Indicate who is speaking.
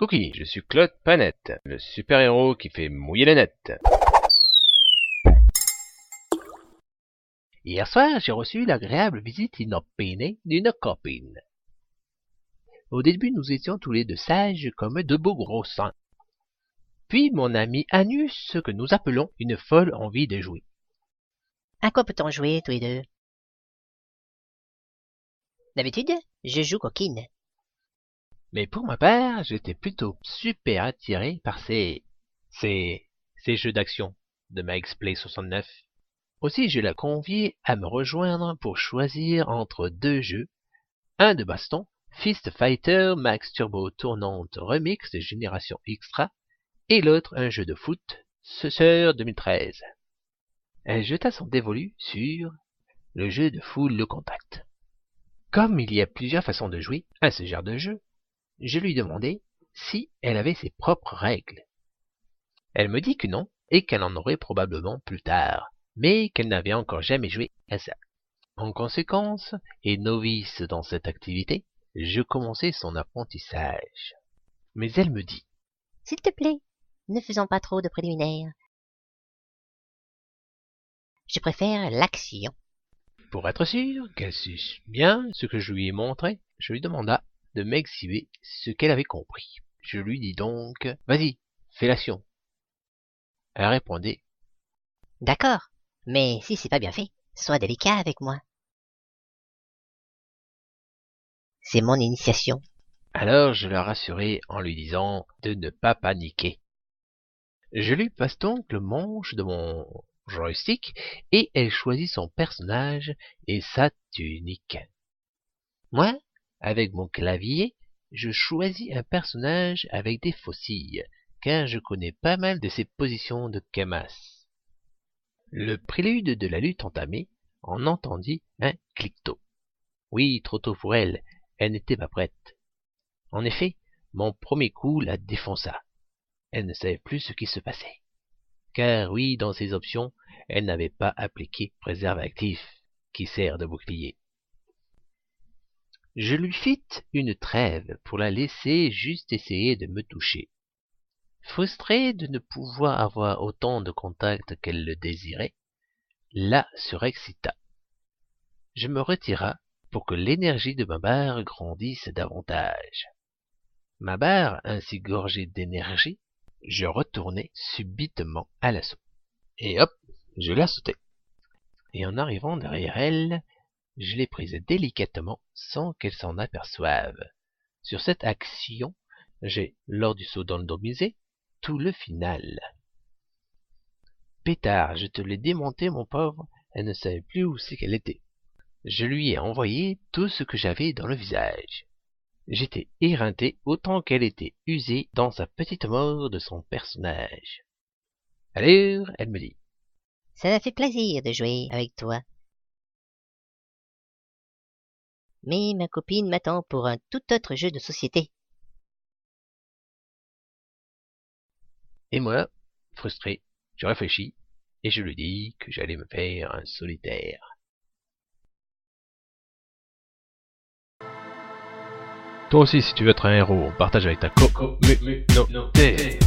Speaker 1: Cookie, je suis Claude Panette, le super-héros qui fait mouiller les nets.
Speaker 2: Hier soir, j'ai reçu l'agréable visite inopinée d'une copine. Au début, nous étions tous les deux sages comme de beaux gros seins. Puis mon ami Anus ce que nous appelons une folle envie de jouer.
Speaker 3: À quoi peut-on jouer, tous les deux? D'habitude, je joue coquine.
Speaker 2: Mais pour ma part, j'étais plutôt super attiré par ces jeux d'action de ma X-Play 69. Aussi, je la conviais à me rejoindre pour choisir entre deux jeux, un de baston, Fist Fighter Max Turbo Tournante Remix de Génération Extra, et l'autre un jeu de foot, Successeur 2013. Elle jeta son dévolu sur le jeu de full contact. Comme il y a plusieurs façons de jouer à ce genre de jeu, je lui demandai si elle avait ses propres règles. Elle me dit que non, et qu'elle en aurait probablement plus tard, mais qu'elle n'avait encore jamais joué à ça. En conséquence, et novice dans cette activité, je commençai son apprentissage. Mais elle me dit
Speaker 3: « S'il te plaît, ne faisons pas trop de préliminaires. Je préfère l'action. »
Speaker 2: Pour être sûr qu'elle sût bien ce que je lui ai montré, je lui demanda de m'exhiber ce qu'elle avait compris. Je lui dis donc « Vas-y, fais l'action. » Elle répondait
Speaker 3: « D'accord, mais si c'est pas bien fait, sois délicat avec moi. C'est mon initiation. »
Speaker 2: Alors je la rassurai en lui disant de ne pas paniquer. Je lui passe donc le manche de mon joystick et elle choisit son personnage et sa tunique. Moi, avec mon clavier, je choisis un personnage avec des faucilles, car je connais pas mal de ses positions de Kamas. Le prélude de la lutte entamée, on entendit un cliquetot. Oui, trop tôt pour elle, elle n'était pas prête. En effet, mon premier coup la défonça. Elle ne savait plus ce qui se passait. Car oui, dans ses options, elle n'avait pas appliqué préservatif, qui sert de bouclier. Je lui fis une trêve pour la laisser juste essayer de me toucher. Frustrée de ne pouvoir avoir autant de contacts qu'elle le désirait, la surexcita. Je me retira pour que l'énergie de ma barre grandisse davantage. Ma barre ainsi gorgée d'énergie, je retournai subitement à l'assaut. Et hop, je la sautai. Et en arrivant derrière elle, je l'ai prise délicatement sans qu'elle s'en aperçoive. Sur cette action, j'ai, lors du saut randomisé, tout le final. Pétard, je te l'ai démonté, mon pauvre, elle ne savait plus où c'est qu'elle était. Je lui ai envoyé tout ce que j'avais dans le visage. J'étais éreinté autant qu'elle était usée dans sa petite mort de son personnage. Alors, elle me dit
Speaker 3: « Ça m'a fait plaisir de jouer avec toi. Mais ma copine m'attend pour un tout autre jeu de société. »
Speaker 2: Et moi, frustré, je réfléchis et je lui dis que j'allais me faire un solitaire.
Speaker 1: Toi aussi, si tu veux être un héros, partage avec ta communauté.